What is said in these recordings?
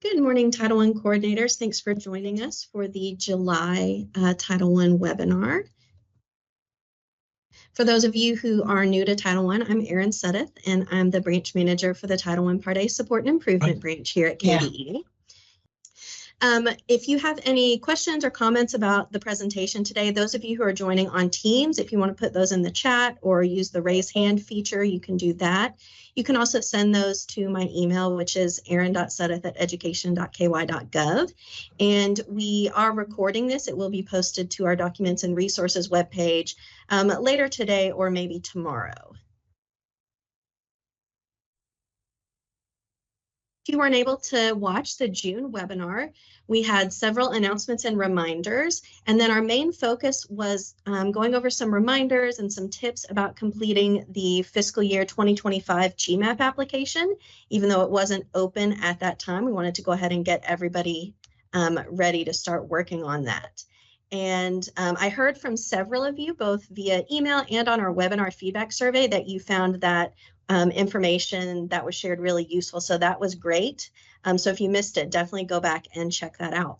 Good morning, Title I coordinators. Thanks for joining us for the July Title I webinar. For those of you who are new to Title I, I'm Erin Suddeth, and I'm the branch manager for the Title I Part A Support and Improvement branch here at KDE. If you have any questions or comments about the presentation today, those of you who are joining on Teams, if you want to put those in the chat or use the raise hand feature, you can do that. You can also send those to my email, which is erin.suddeth@education.ky.gov. And we are recording this. It will be posted to our Documents and Resources webpage later today or maybe tomorrow. If you weren't able to watch the June webinar, we had several announcements and reminders, and then our main focus was going over some reminders and some tips about completing the fiscal year 2025 GMAP application. Even though it wasn't open at that time, we wanted to go ahead and get everybody ready to start working on that. And I heard from several of you, both via email and on our webinar feedback survey, that you found that information that was shared really useful. So that was great. So if you missed it, definitely go back and check that out.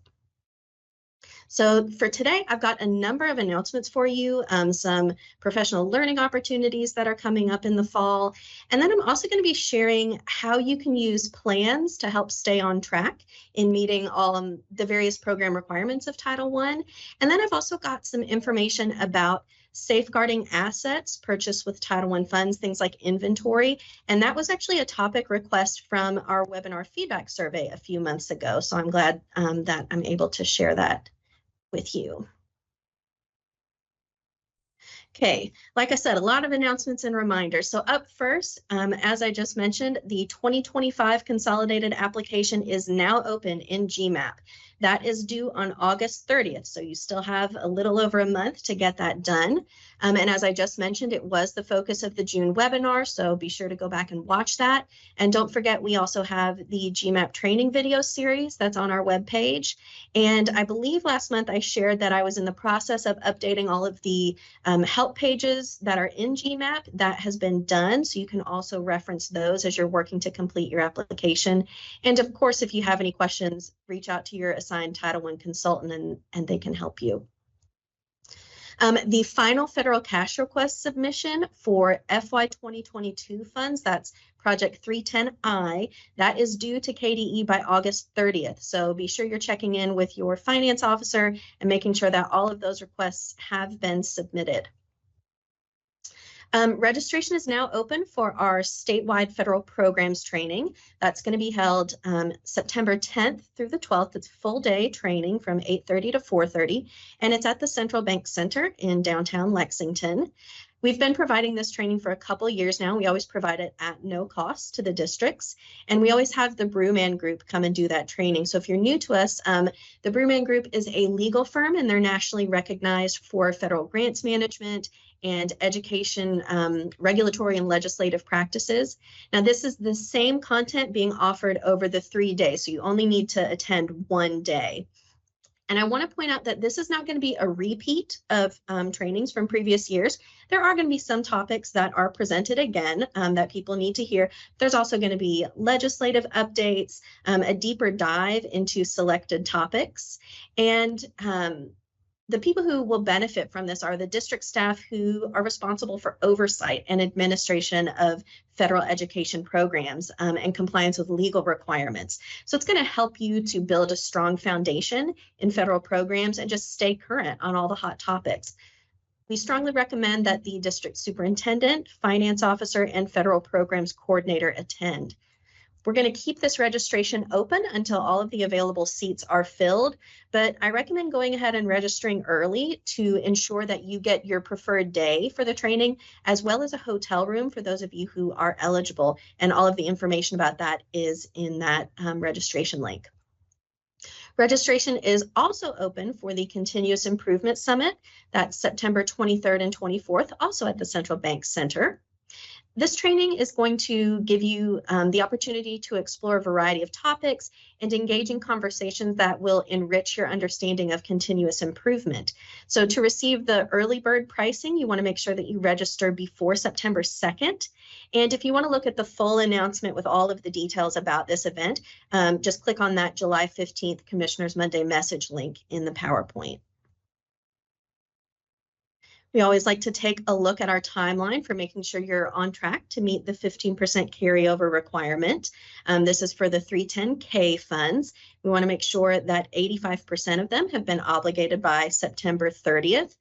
So for today, I've got a number of announcements for you, some professional learning opportunities that are coming up in the fall. And then I'm also going to be sharing how you can use plans to help stay on track in meeting all the various program requirements of Title I. And then I've also got some information about safeguarding assets purchased with Title I funds, things like inventory. And that was actually a topic request from our webinar feedback survey a few months ago. So I'm glad that I'm able to share that with you. Okay, like I said, a lot of announcements and reminders. So up first, as I just mentioned, the 2025 consolidated application is now open in GMAP. That is due on August 30th, so you still have a little over a month to get that done. And as I just mentioned, it was the focus of the June webinar, so be sure to go back and watch that. And don't forget, we also have the GMAP training video series that's on our webpage. And I believe last month I shared that I was in the process of updating all of the help pages that are in GMAP. That has been done, so you can also reference those as you're working to complete your application. And of course, if you have any questions, reach out to your assigned Title I consultant and they can help you. The final federal cash request submission for FY 2022 funds, that's Project 310I, that is due to KDE by August 30th. So be sure you're checking in with your finance officer and making sure that all of those requests have been submitted. Registration is now open for our statewide federal programs training. That's going to be held September 10th through the 12th. It's full day training from 8:30 to 4:30, and it's at the Central Bank Center in downtown Lexington. We've been providing this training for a couple years now. We always provide it at no cost to the districts, and we always have the Brewman Group come and do that training. So if you're new to us, the Brewman Group is a legal firm, and they're nationally recognized for federal grants management and education, regulatory and legislative practices. Now, this is the same content being offered over the 3 days, so you only need to attend 1 day. And I want to point out that this is not going to be a repeat of trainings from previous years. There are going to be some topics that are presented again that people need to hear. There's also going to be legislative updates, a deeper dive into selected topics, and the people who will benefit from this are the district staff who are responsible for oversight and administration of federal education programs and compliance with legal requirements. So it's going to help you to build a strong foundation in federal programs and just stay current on all the hot topics. We strongly recommend that the district superintendent, finance officer, and federal programs coordinator attend. We're going to keep this registration open until all of the available seats are filled, but I recommend going ahead and registering early to ensure that you get your preferred day for the training, as well as a hotel room for those of you who are eligible, and all of the information about that is in that registration link. Registration is also open for the Continuous Improvement Summit. That's September 23rd and 24th, also at the Central Bank Center. This training is going to give you the opportunity to explore a variety of topics and engage in conversations that will enrich your understanding of continuous improvement. So to receive the early bird pricing, you want to make sure that you register before September 2nd. And if you want to look at the full announcement with all of the details about this event, just click on that July 15th Commissioners Monday message link in the PowerPoint. We always like to take a look at our timeline for making sure you're on track to meet the 15% carryover requirement. This is for the 310K funds. We want to make sure that 85% of them have been obligated by September 30th.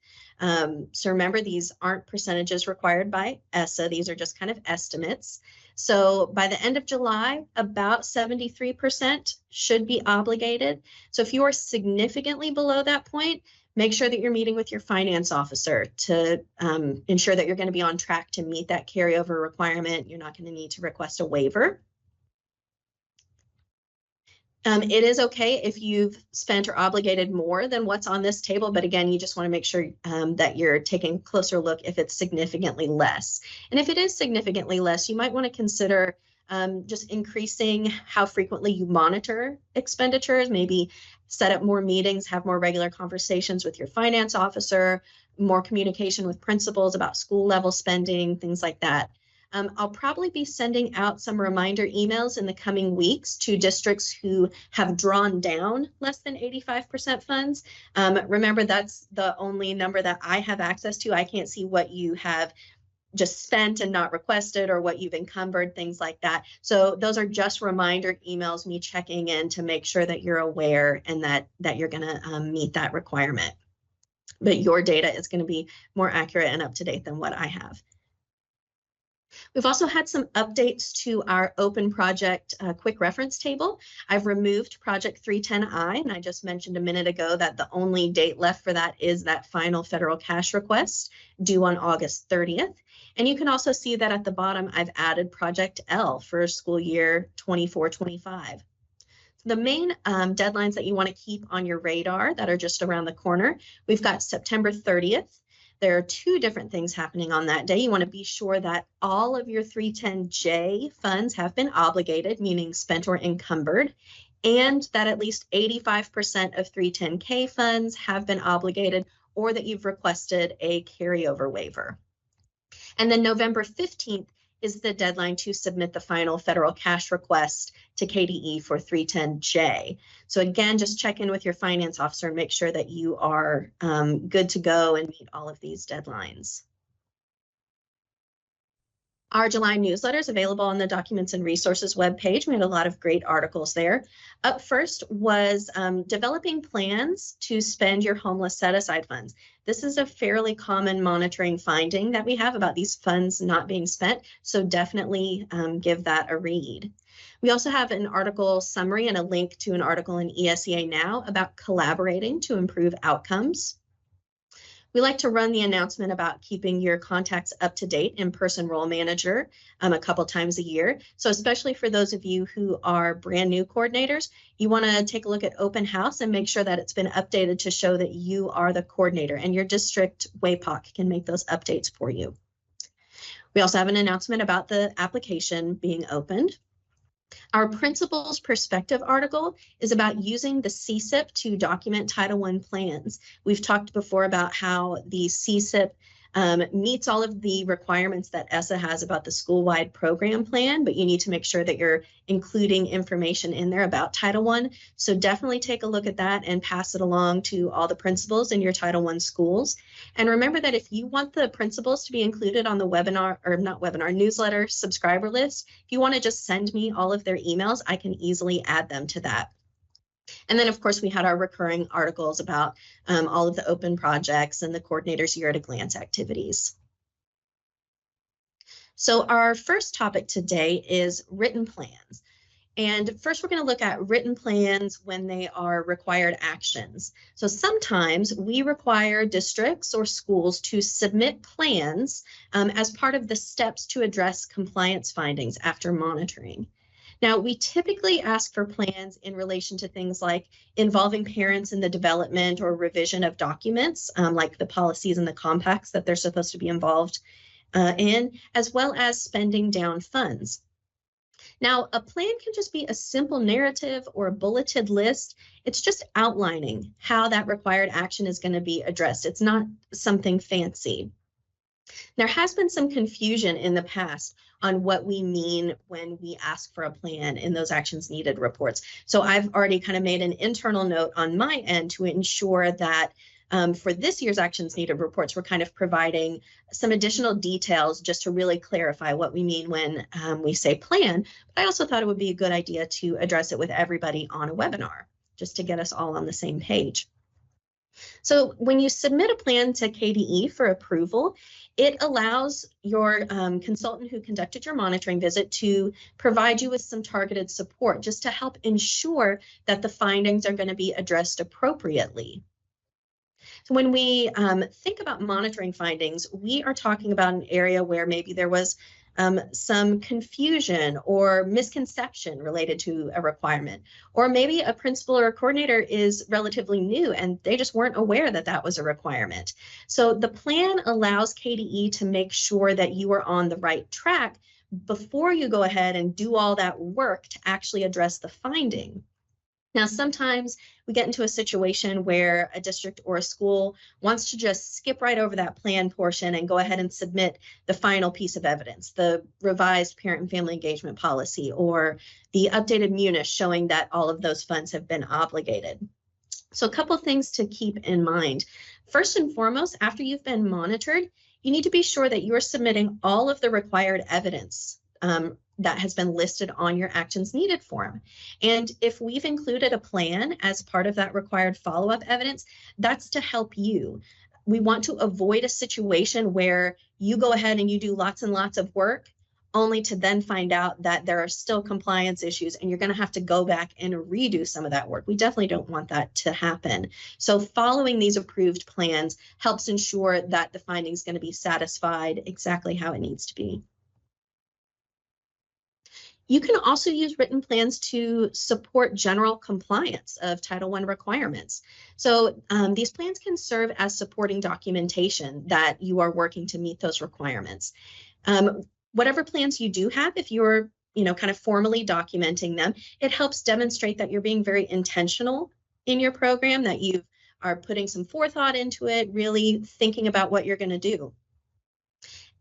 So remember, these aren't percentages required by ESSA. These are just kind of estimates. So by the end of July, about 73% should be obligated. So if you are significantly below that point, make sure that you're meeting with your finance officer to ensure that you're going to be on track to meet that carryover requirement. You're not going to need to request a waiver. It is okay if you've spent or obligated more than what's on this table, but again, you just want to make sure that you're taking a closer look if it's significantly less. And if it is significantly less, you might want to consider just increasing how frequently you monitor expenditures, maybe set up more meetings, have more regular conversations with your finance officer, more communication with principals about school level spending, things like that. I'll probably be sending out some reminder emails in the coming weeks to districts who have drawn down less than 85% funds. Remember, that's the only number that I have access to. I can't see what you have just spent and not requested or what you've encumbered, things like that. So those are just reminder emails, me checking in to make sure that you're aware and that you're going to meet that requirement. But your data is going to be more accurate and up to date than what I have. We've also had some updates to our open project quick reference table. I've removed project 310I, and I just mentioned a minute ago that the only date left for that is that final federal cash request due on August 30th. And you can also see that at the bottom, I've added project L for school year 24-25. The main deadlines that you want to keep on your radar that are just around the corner, we've got September 30th. There are two different things happening on that day. You want to be sure that all of your 310J funds have been obligated, meaning spent or encumbered, and that at least 85% of 310K funds have been obligated or that you've requested a carryover waiver. And then November 15th is the deadline to submit the final federal cash request to KDE for 310J. So again, just check in with your finance officer and make sure that you are good to go and meet all of these deadlines. Our July newsletter is available on the Documents and Resources webpage. We had a lot of great articles there. Up first was developing plans to spend your homeless set-aside funds. This is a fairly common monitoring finding that we have about these funds not being spent, so definitely give that a read. We also have an article summary and a link to an article in ESEA Now about collaborating to improve outcomes. We like to run the announcement about keeping your contacts up to date in Person Role Manager a couple times a year. So especially for those of you who are brand new coordinators, you want to take a look at Open House and make sure that it's been updated to show that you are the coordinator, and your district WAPOC can make those updates for you. We also have an announcement about the application being opened. Our Principal's Perspective article is about using the CSIP to document Title I plans. We've talked before about how the CSIP meets all of the requirements that ESSA has about the school-wide program plan, but you need to make sure that you're including information in there about Title I. So definitely take a look at that and pass it along to all the principals in your Title I schools. And remember that if you want the principals to be included on the webinar, or not webinar, newsletter subscriber list, if you want to just send me all of their emails, I can easily add them to that. And then, of course, we had our recurring articles about all of the open projects and the coordinator's year at a glance activities. So our first topic today is written plans. And first, we're going to look at written plans when they are required actions. So sometimes we require districts or schools to submit plans as part of the steps to address compliance findings after monitoring. Now, we typically ask for plans in relation to things like involving parents in the development or revision of documents, like the policies and the compacts that they're supposed to be involved in, as well as spending down funds. Now, a plan can just be a simple narrative or a bulleted list. It's just outlining how that required action is going to be addressed. It's not something fancy. There has been some confusion in the past on what we mean when we ask for a plan in those actions needed reports. So I've already kind of made an internal note on my end to ensure that for this year's actions needed reports, we're kind of providing some additional details just to really clarify what we mean when we say plan. But I also thought it would be a good idea to address it with everybody on a webinar, just to get us all on the same page. So when you submit a plan to KDE for approval, it allows your consultant who conducted your monitoring visit to provide you with some targeted support just to help ensure that the findings are going to be addressed appropriately. So when we think about monitoring findings, we are talking about an area where maybe there was some confusion or misconception related to a requirement, or maybe a principal or a coordinator is relatively new and they just weren't aware that that was a requirement. So the plan allows KDE to make sure that you are on the right track before you go ahead and do all that work to actually address the finding. Now, sometimes we get into a situation where a district or a school wants to just skip right over that plan portion and go ahead and submit the final piece of evidence, the revised parent and family engagement policy, or the updated MUNIS showing that all of those funds have been obligated. So a couple things to keep in mind. First and foremost, after you've been monitored, you need to be sure that you are submitting all of the required evidence that has been listed on your actions needed form. And if we've included a plan as part of that required follow-up evidence, that's to help you. We want to avoid a situation where you go ahead and you do lots and lots of work only to then find out that there are still compliance issues and you're going to have to go back and redo some of that work. We definitely don't want that to happen. So following these approved plans helps ensure that the finding is going to be satisfied exactly how it needs to be. You can also use written plans to support general compliance of Title I requirements. So these plans can serve as supporting documentation that you are working to meet those requirements. Whatever plans you do have, if you're kind of formally documenting them, it helps demonstrate that you're being very intentional in your program, that you are putting some forethought into it, really thinking about what you're going to do.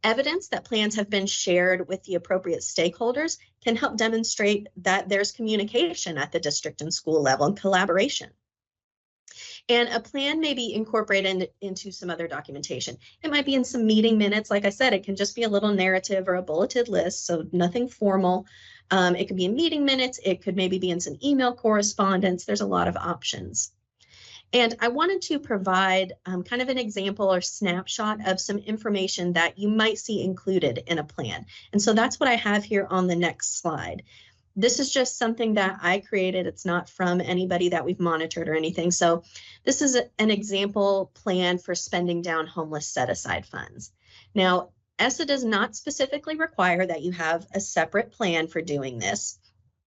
Evidence that plans have been shared with the appropriate stakeholders can help demonstrate that there's communication at the district and school level and collaboration. And a plan may be incorporated into some other documentation. It might be in some meeting minutes. Like I said, it can just be a little narrative or a bulleted list, so nothing formal. It could be in meeting minutes. It could maybe be in some email correspondence. There's a lot of options. And I wanted to provide kind of an example or snapshot of some information that you might see included in a plan. And so that's what I have here on the next slide. This is just something that I created. It's not from anybody that we've monitored or anything. So this is an example plan for spending down homeless set-aside funds. Now, ESSA does not specifically require that you have a separate plan for doing this.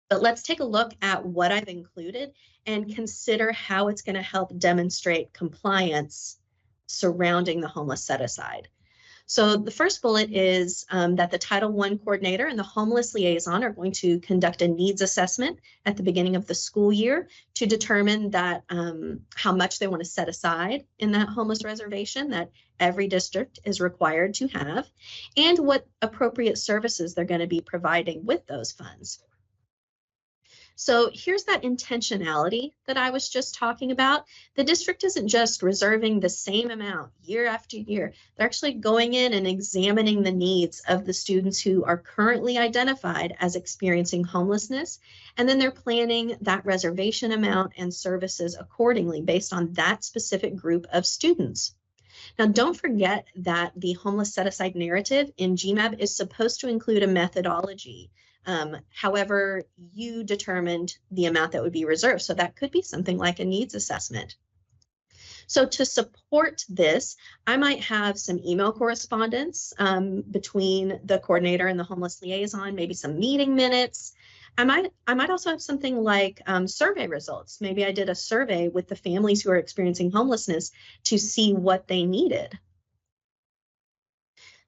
But let's take a look at what I've included and consider how it's going to help demonstrate compliance surrounding the homeless set-aside. So the first bullet is that the Title I coordinator and the homeless liaison are going to conduct a needs assessment at the beginning of the school year to determine that how much they want to set aside in that homeless reservation that every district is required to have, and what appropriate services they're going to be providing with those funds. So here's that intentionality that I was just talking about. The district isn't just reserving the same amount year after year. They're actually going in and examining the needs of the students who are currently identified as experiencing homelessness, and then they're planning that reservation amount and services accordingly based on that specific group of students. Now, don't forget that the homeless set-aside narrative in GMAB is supposed to include a methodology. However, you determined the amount that would be reserved. So that could be something like a needs assessment. So to support this, I might have some email correspondence between the coordinator and the homeless liaison, maybe some meeting minutes. I might also have something like survey results. Maybe I did a survey with the families who are experiencing homelessness to see what they needed.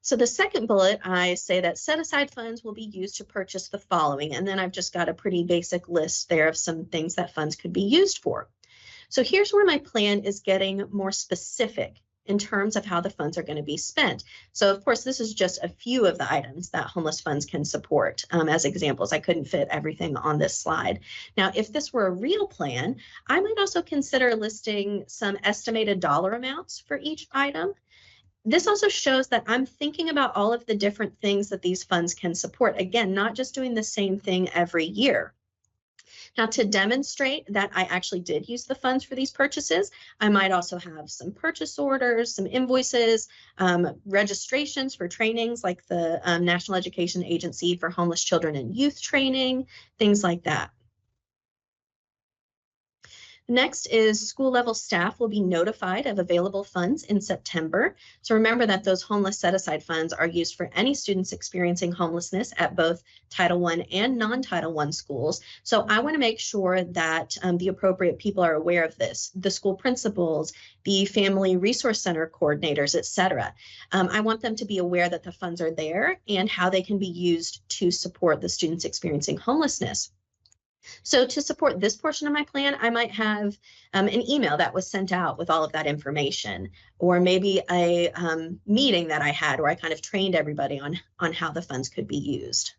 So the second bullet, I say that set-aside funds will be used to purchase the following, and then I've just got a pretty basic list there of some things that funds could be used for. So here's where my plan is getting more specific in terms of how the funds are going to be spent. So of course, this is just a few of the items that homeless funds can support as examples. I couldn't fit everything on this slide. Now, if this were a real plan, I might also consider listing some estimated dollar amounts for each item. This also shows that I'm thinking about all of the different things that these funds can support. Again, not just doing the same thing every year. Now, to demonstrate that I actually did use the funds for these purchases, I might also have some purchase orders, some invoices, registrations for trainings like the National Education Agency for Homeless Children and Youth training, things like that. Next is school level staff will be notified of available funds in September. So remember that those homeless set-aside funds are used for any students experiencing homelessness at both Title I and non-Title I schools. So I want to make sure that the appropriate people are aware of this, the school principals, the family resource center coordinators, etc. I want them to be aware that the funds are there and how they can be used to support the students experiencing homelessness. So to support this portion of my plan, I might have an email that was sent out with all of that information, or maybe a meeting that I had where I kind of trained everybody on how the funds could be used.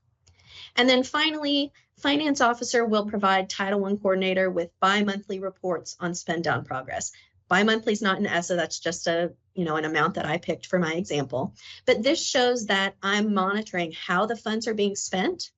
And then finally, finance officer will provide Title I coordinator with bi-monthly reports on spend down progress. Bi-monthly is not an ESSA, that's just an amount that I picked for my example. But this shows that I'm monitoring how the funds are being spent.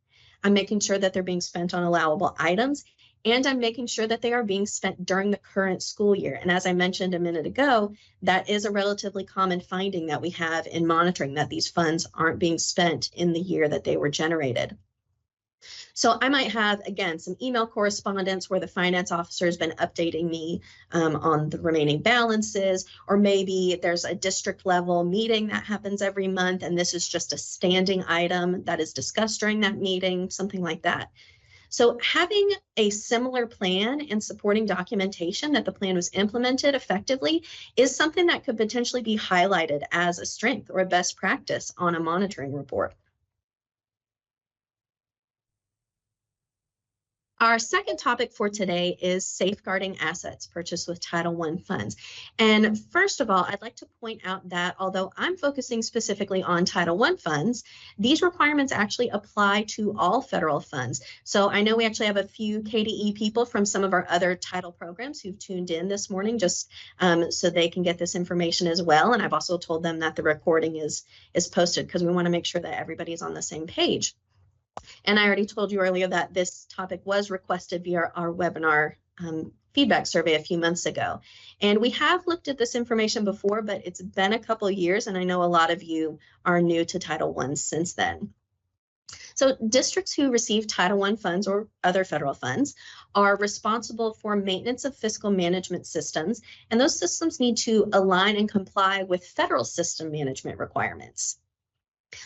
I'm making sure that they're being spent on allowable items, and I'm making sure that they are being spent during the current school year. And as I mentioned a minute ago, that is a relatively common finding that we have in monitoring, that these funds aren't being spent in the year that they were generated. So I might have, again, some email correspondence where the finance officer has been updating me on the remaining balances, or maybe there's a district level meeting that happens every month, and this is just a standing item that is discussed during that meeting, something like that. So having a similar plan and supporting documentation that the plan was implemented effectively is something that could potentially be highlighted as a strength or a best practice on a monitoring report. Our second topic for today is safeguarding assets purchased with Title I funds. And first of all, I'd like to point out that although I'm focusing specifically on Title I funds, these requirements actually apply to all federal funds. So I know we actually have a few KDE people from some of our other title programs who've tuned in this morning just so they can get this information as well. And I've also told them that the recording is posted because we want to make sure that everybody's on the same page. And I already told you earlier that this topic was requested via our webinar feedback survey a few months ago. And we have looked at this information before, but it's been a couple of years, and I know a lot of you are new to Title I since then. So districts who receive Title I funds or other federal funds are responsible for maintenance of fiscal management systems, and those systems need to align and comply with federal system management requirements.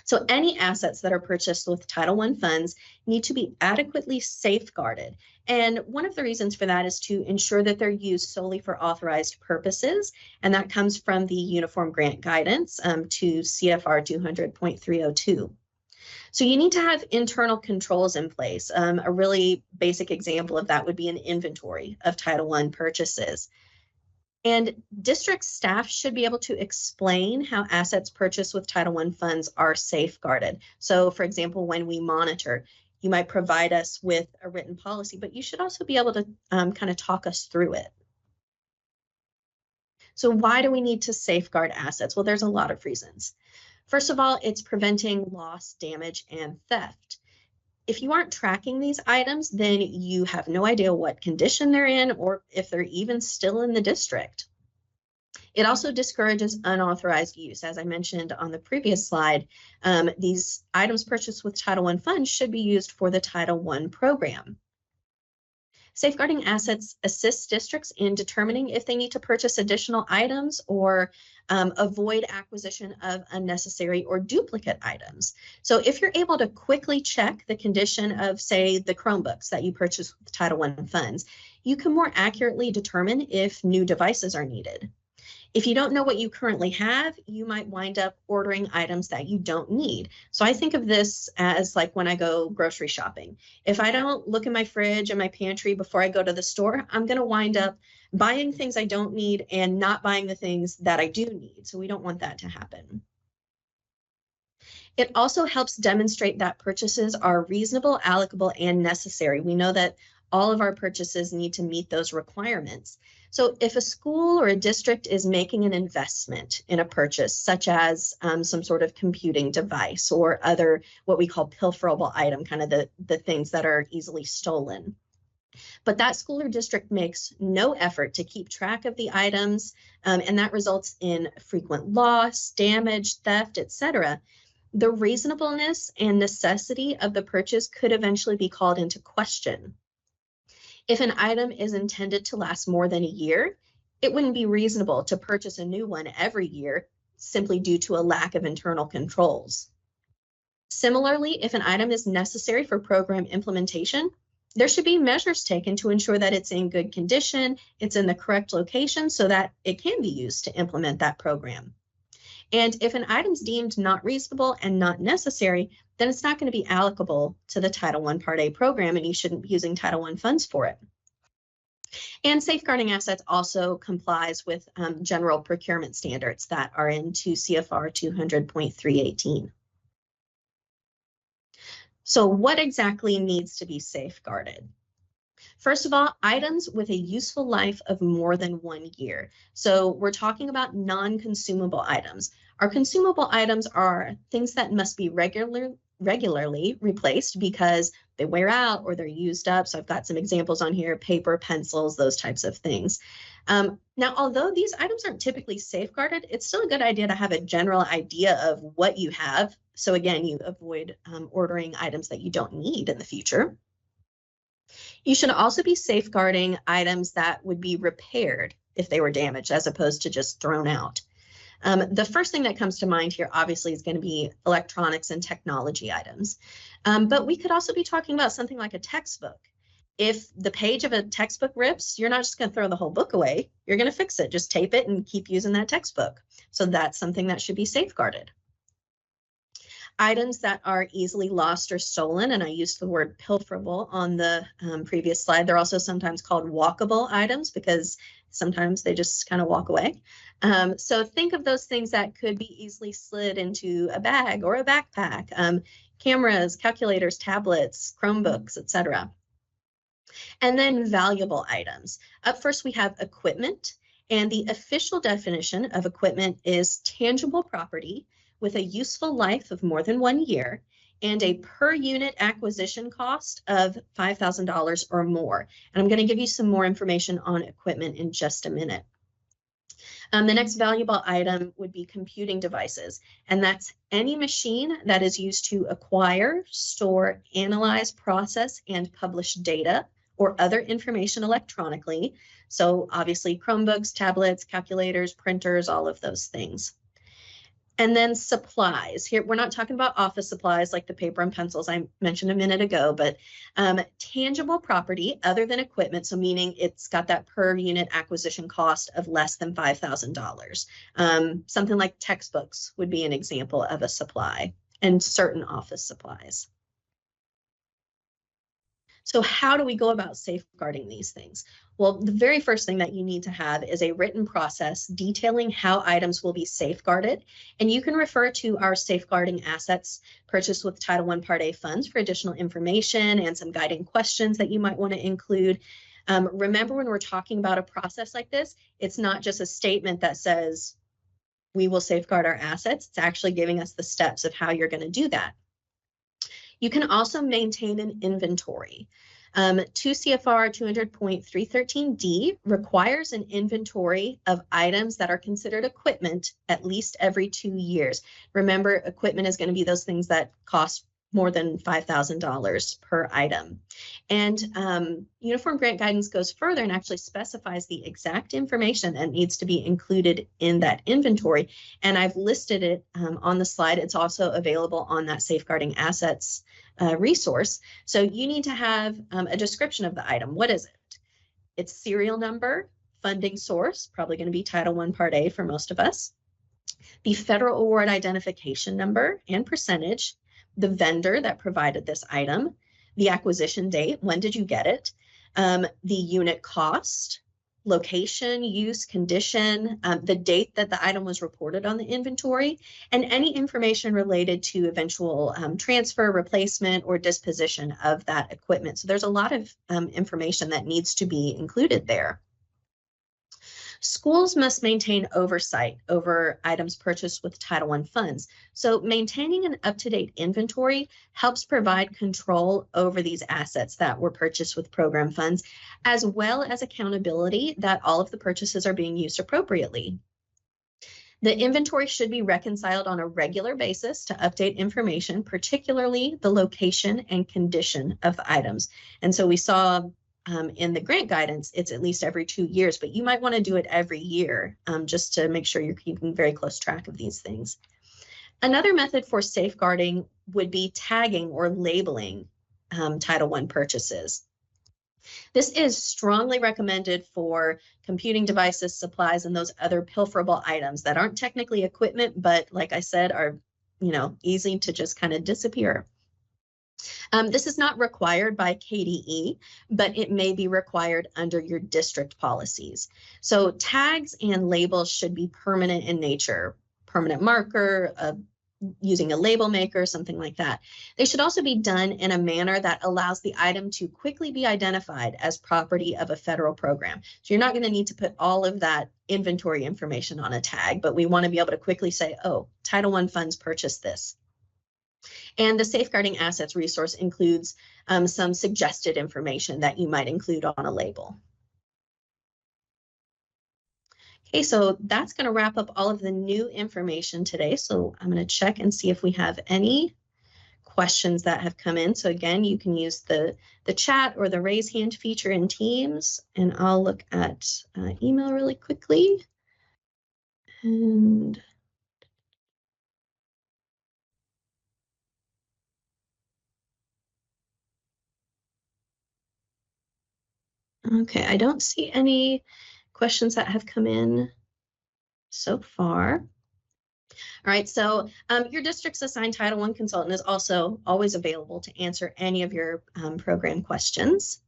So any assets that are purchased with Title I funds need to be adequately safeguarded. And one of the reasons for that is to ensure that they're used solely for authorized purposes. And that comes from the Uniform Grant Guidance to CFR 200.302. So you need to have internal controls in place. A really basic example of that would be an inventory of Title I purchases. And district staff should be able to explain how assets purchased with Title I funds are safeguarded. So for example, when we monitor, you might provide us with a written policy, but you should also be able to kind of talk us through it. So why do we need to safeguard assets? Well, there's a lot of reasons. First of all, it's preventing loss, damage, and theft. If you aren't tracking these items, then you have no idea what condition they're in or if they're even still in the district. It also discourages unauthorized use. As I mentioned on the previous slide, these items purchased with Title I funds should be used for the Title I program. Safeguarding assets assists districts in determining if they need to purchase additional items or avoid acquisition of unnecessary or duplicate items. So if you're able to quickly check the condition of, say, the Chromebooks that you purchased with Title I funds, you can more accurately determine if new devices are needed. If you don't know what you currently have, you might wind up ordering items that you don't need. So I think of this as like when I go grocery shopping. If I don't look in my fridge and my pantry before I go to the store, I'm going to wind up buying things I don't need and not buying the things that I do need. So we don't want that to happen. It also helps demonstrate that purchases are reasonable, allocable, and necessary. We know that all of our purchases need to meet those requirements. So if a school or a district is making an investment in a purchase, such as some sort of computing device or other what we call pilferable item, kind of the things that are easily stolen, but that school or district makes no effort to keep track of the items, and that results in frequent loss, damage, theft, etc., the reasonableness and necessity of the purchase could eventually be called into question. If an item is intended to last more than a year, it wouldn't be reasonable to purchase a new one every year simply due to a lack of internal controls. Similarly, if an item is necessary for program implementation, there should be measures taken to ensure that it's in good condition, it's in the correct location so that it can be used to implement that program. And if an item's deemed not reasonable and not necessary, then it's not going to be allocable to the Title I Part A program, and you shouldn't be using Title I funds for it. And safeguarding assets also complies with general procurement standards that are in 2 CFR 200.318. So what exactly needs to be safeguarded? First of all, items with a useful life of more than 1 year. So we're talking about non-consumable items. Our consumable items are things that must be regularly replaced because they wear out or they're used up. So I've got some examples on here: paper, pencils, those types of things. Now, although these items aren't typically safeguarded, it's still a good idea to have a general idea of what you have. So again, you avoid ordering items that you don't need in the future. You should also be safeguarding items that would be repaired if they were damaged, as opposed to just thrown out. The first thing that comes to mind here, obviously, is going to be electronics and technology items. But we could also be talking about something like a textbook. If the page of a textbook rips, you're not just going to throw the whole book away. You're going to fix it. Just tape it and keep using that textbook. So that's something that should be safeguarded. Items that are easily lost or stolen, and I used the word pilferable on the previous slide. They're also sometimes called walkable items because sometimes they just kind of walk away. So think of those things that could be easily slid into a bag or a backpack, cameras, calculators, tablets, Chromebooks, etc. And then valuable items. Up first, we have equipment, and the official definition of equipment is tangible property with a useful life of more than 1 year and a per unit acquisition cost of $5,000 or more. And I'm going to give you some more information on equipment in just a minute. The next valuable item would be computing devices, and that's any machine that is used to acquire, store, analyze, process, and publish data or other information electronically. So obviously Chromebooks, tablets, calculators, printers, all of those things. And then supplies. Here, we're not talking about office supplies like the paper and pencils I mentioned a minute ago, but tangible property other than equipment, so meaning it's got that per unit acquisition cost of less than $5,000. Something like textbooks would be an example of a supply, and certain office supplies. So how do we go about safeguarding these things? Well, the very first thing that you need to have is a written process detailing how items will be safeguarded. And you can refer to our Safeguarding Assets purchased with Title I Part A funds for additional information and some guiding questions that you might want to include. Remember, when we're talking about a process like this, it's not just a statement that says, we will safeguard our assets. It's actually giving us the steps of how you're going to do that. You can also maintain an inventory. 2 CFR 200.313D requires an inventory of items that are considered equipment at least every 2 years. Remember, equipment is going to be those things that cost more than $5,000 per item. And Uniform Grant Guidance goes further and actually specifies the exact information that needs to be included in that inventory. And I've listed it on the slide. It's also available on that Safeguarding Assets resource. So you need to have a description of the item. What is it? Its serial number, funding source, probably going to be Title I Part A for most of us, the federal award identification number and percentage, the vendor that provided this item, the acquisition date, when did you get it, the unit cost, location, use, condition, the date that the item was reported on the inventory, and any information related to eventual transfer, replacement, or disposition of that equipment. So there's a lot of information that needs to be included there. Schools must maintain oversight over items purchased with Title I funds. So maintaining an up-to-date inventory helps provide control over these assets that were purchased with program funds, as well as accountability that all of the purchases are being used appropriately. The inventory should be reconciled on a regular basis to update information, particularly the location and condition of the items. And so we saw in the grant guidance, it's at least every 2 years, but you might want to do it every year just to make sure you're keeping very close track of these things. Another method for safeguarding would be tagging or labeling Title I purchases. This is strongly recommended for computing devices, supplies, and those other pilferable items that aren't technically equipment, but like I said, are, easy to just kind of disappear. This is not required by KDE, but it may be required under your district policies. So tags and labels should be permanent in nature, permanent marker, using a label maker, something like that. They should also be done in a manner that allows the item to quickly be identified as property of a federal program. So you're not going to need to put all of that inventory information on a tag, but we want to be able to quickly say, oh, Title I funds purchased this. And the Safeguarding Assets resource includes some suggested information that you might include on a label. Okay, so that's going to wrap up all of the new information today. So I'm going to check and see if we have any questions that have come in. So again, you can use the chat or the raise hand feature in Teams, and I'll look at email really quickly. And okay, I don't see any questions that have come in so far. All right, so your district's assigned Title I consultant is also always available to answer any of your program questions.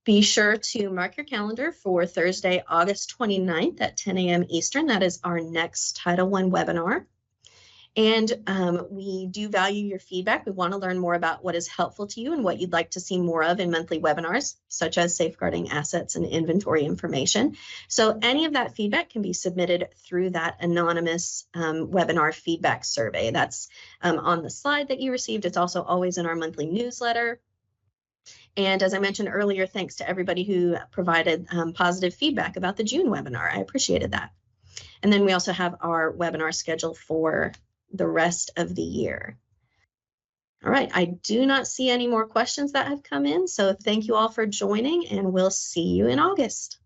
Be sure to mark your calendar for Thursday, August 29th at 10 a.m. Eastern. That is our next Title I webinar. And we do value your feedback. We want to learn more about what is helpful to you and what you'd like to see more of in monthly webinars, such as safeguarding assets and inventory information. So any of that feedback can be submitted through that anonymous webinar feedback survey. That's on the slide that you received. It's also always in our monthly newsletter. And as I mentioned earlier, thanks to everybody who provided positive feedback about the June webinar. I appreciated that. And then we also have our webinar schedule for the rest of the year. All right, I do not see any more questions that have come in, so thank you all for joining, and we'll see you in August.